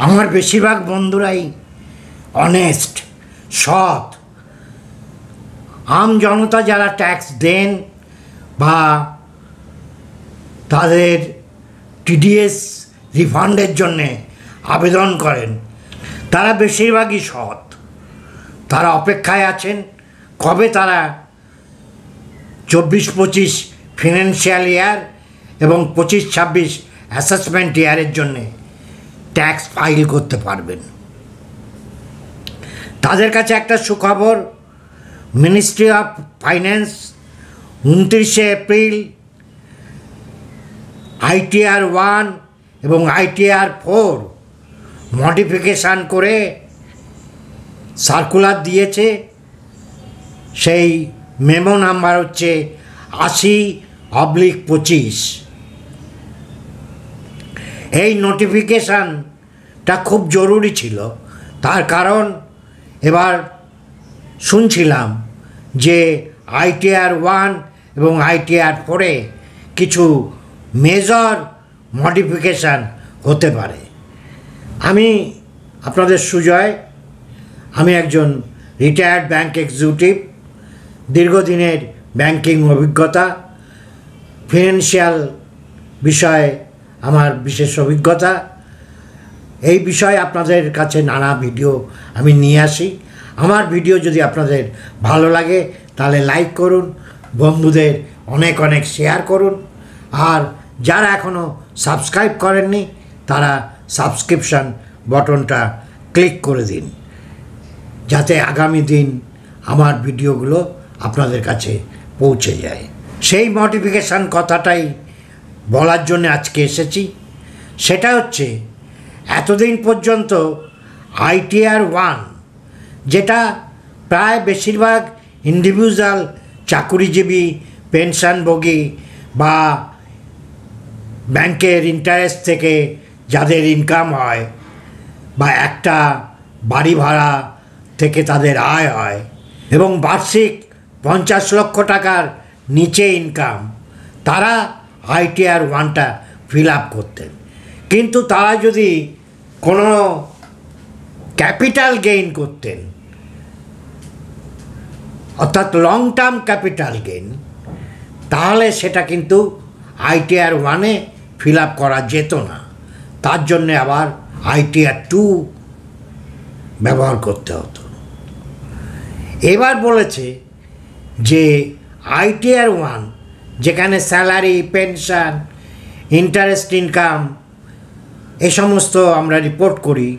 আমার বেশিরভাগ বন্ধুরাই অনেস্ট, সৎ। আম জনতা যারা ট্যাক্স দেন বা তাদের টিডিএস রিফান্ডের জন্যে আবেদন করেন, তারা বেশিরভাগই সৎ। তারা অপেক্ষায় আছেন কবে তারা 24-25 ফিনান্সিয়াল ইয়ার এবং 25-26 অ্যাসেসমেন্ট ইয়ারের জন্যে ট্যাক্স ফাইল করতে পারবেন। তাদের কাছে একটা সুখবর, মিনিস্ট্রি অফ ফাইন্যান্স 29শে এপ্রিল ITR 1 এবং ITR 4 মডিফিকেশান করে সার্কুলার দিয়েছে। সেই মেমো নাম্বার হচ্ছে 80/25। এই নোটিফিকেশানটা খুব জরুরি ছিল, তার কারণ এবার শুনছিলাম যে ITR 1 এবং ITR 4-এ কিছু মেজর মডিফিকেশান হতে পারে। আমি আপনাদের সুজয়, আমি একজন রিটায়ার্ড ব্যাংক এক্সিকিউটিভ, দীর্ঘদিনের ব্যাংকিং অভিজ্ঞতা, ফিনান্সিয়াল বিষয়ে আমার বিশেষ অভিজ্ঞতা। এই বিষয়ে আপনাদের কাছে নানা ভিডিও আমি নিয়ে আসি। আমার ভিডিও যদি আপনাদের ভালো লাগে তাহলে লাইক করুন, বন্ধুদের অনেক অনেক শেয়ার করুন, আর যারা এখনও সাবস্ক্রাইব করেননি তারা সাবস্ক্রিপশান বটনটা ক্লিক করে দিন, যাতে আগামী দিন আমার ভিডিওগুলো আপনাদের কাছে পৌঁছে যায়। সেই মডিফিকেশান কথাটাই বলার জন্য আজকে এসেছি। সেটা হচ্ছে, এতদিন পর্যন্ত ITR 1, যেটা প্রায় বেশিরভাগ ইন্ডিভিজুয়াল চাকুরিজীবী, পেনশনভোগী বা ব্যাংকের ইন্টারেস্ট থেকে যাদের ইনকাম হয় বা একটা বাড়ি ভাড়া থেকে তাদের আয় হয় এবং বার্ষিক 50 লক্ষ টাকার নিচে ইনকাম, তারা ITR 1টা ফিল আপ করতেন। কিন্তু তারা যদি কোনো ক্যাপিটাল গেইন করতেন, অর্থাৎ লং টার্ম ক্যাপিটাল গেইন, তাহলে সেটা কিন্তু ITR 1-এ ফিল আপ করা যেত না। তার জন্যে আবার ITR 2 ব্যবহার করতে হতো। এবার বলেছে যে ITR 1, যেখানে স্যালারি, পেনশন, ইন্টারেস্ট ইনকাম এ সমস্ত আমরা রিপোর্ট করি,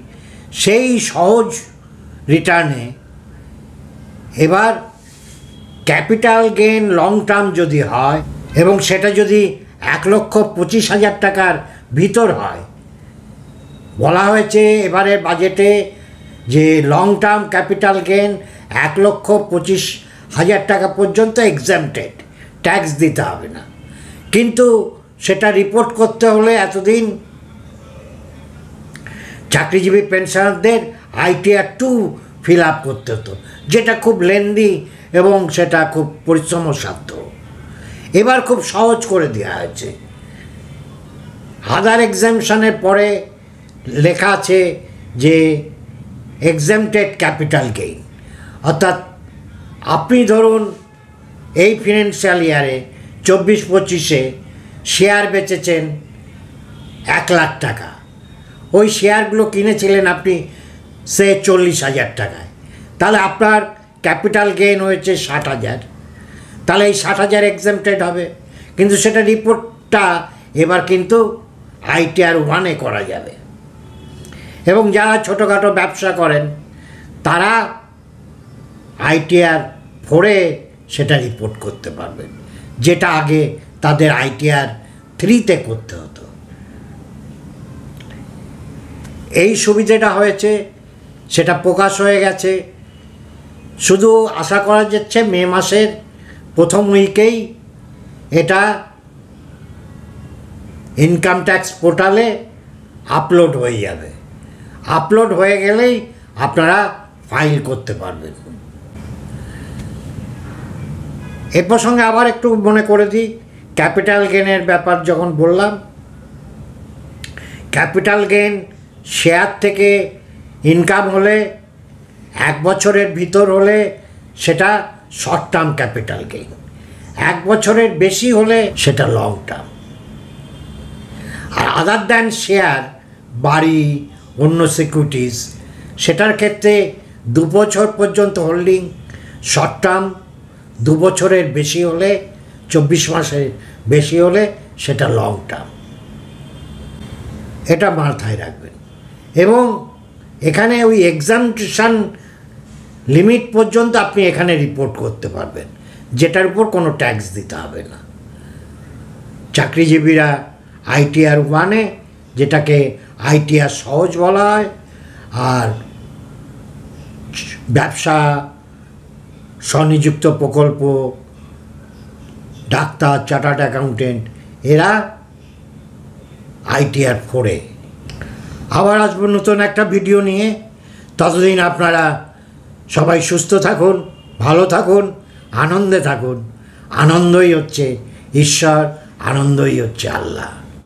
সেই সহজ রিটার্নে এবার ক্যাপিটাল গেইন লং টার্ম যদি হয় এবং সেটা যদি 1,25,000 টাকার ভিতর হয়, বলা হয়েছে এবারের বাজেটে যে লং টার্ম ক্যাপিটাল গেইন 1,25,000 টাকা পর্যন্ত এক্সাম্পটেড, ট্যাক্স দিতে হবে না। কিন্তু সেটা রিপোর্ট করতে হলে এতদিন চাকরিজীবী পেনশনারদের ITR 2 ফিল আপ করতে হতো, যেটা খুব লেন্দি এবং সেটা খুব পরিশ্রমসাধ্য। এবার খুব সহজ করে দেওয়া হয়েছে। আদার এক্সামশনের পরে লেখা আছে যে এক্সাম্পটেড ক্যাপিটাল গেইন, অর্থাৎ আপনি ধরুন এই ফিনান্সিয়াল ইয়ারে 24-25-এ শেয়ার বেচেছেন 1 লাখ টাকা। ওই শেয়ারগুলো কিনেছিলেন আপনি সে 40,000 টাকায়, তাহলে আপনার ক্যাপিটাল গেইন হয়েছে 60,000। তাহলে এই 60,000 এক্সাম্পটেড হবে, কিন্তু সেটা রিপোর্টটা এবার কিন্তু ITR 1-এ করা যাবে। এবং যারা ছোটোখাটো ব্যবসা করেন তারা ITR 4-এ সেটা রিপোর্ট করতে পারবেন, যেটা আগে তাদের ITR 3-তে করতে হতো। এই সুবিধাটা হয়েছে, সেটা প্রকাশ হয়ে গেছে। শুধু আশা করা যাচ্ছে মে মাসের প্রথম উইকেই এটা ইনকাম ট্যাক্স পোর্টালে আপলোড হয়ে যাবে। আপলোড হয়ে গেলেই আপনারা ফাইল করতে পারবেন। এ প্রসঙ্গে আবার একটু মনে করে দিই, ক্যাপিটাল গেইনের ব্যাপার যখন বললাম, ক্যাপিটাল গেইন শেয়ার থেকে ইনকাম হলে 1 বছরের ভিতর হলে সেটা শর্ট টার্ম ক্যাপিটাল গেইন, 1 বছরের বেশি হলে সেটা লং টার্ম। আর আদার দ্যান শেয়ার, বাড়ি, অন্য সিকিউরিটিস, সেটার ক্ষেত্রে 2 বছর পর্যন্ত হোল্ডিং শর্ট টার্ম, 2 বছরের বেশি হলে, 24 মাসের বেশি হলে সেটা লং টার্ম। এটা মাথায় রাখবেন। এবং এখানে ওই এক্সামশন লিমিট পর্যন্ত আপনি এখানে রিপোর্ট করতে পারবেন, যেটার উপর কোনো ট্যাক্স দিতে হবে না। চাকরিজীবীরা ITR 1-এ, যেটাকে ITR সহজ বলা হয়, আর ব্যবসা, স্বনিযুক্ত প্রকল্প, ডাক্তার, চার্টার্ড অ্যাকাউন্টেন্ট, এরা ITR 4-এ। আবার আসবো নতুন একটা ভিডিও নিয়ে। ততদিন আপনারা সবাই সুস্থ থাকুন, ভালো থাকুন, আনন্দে থাকুন। আনন্দই হচ্ছে ঈশ্বর, আনন্দই হচ্ছে আল্লাহ।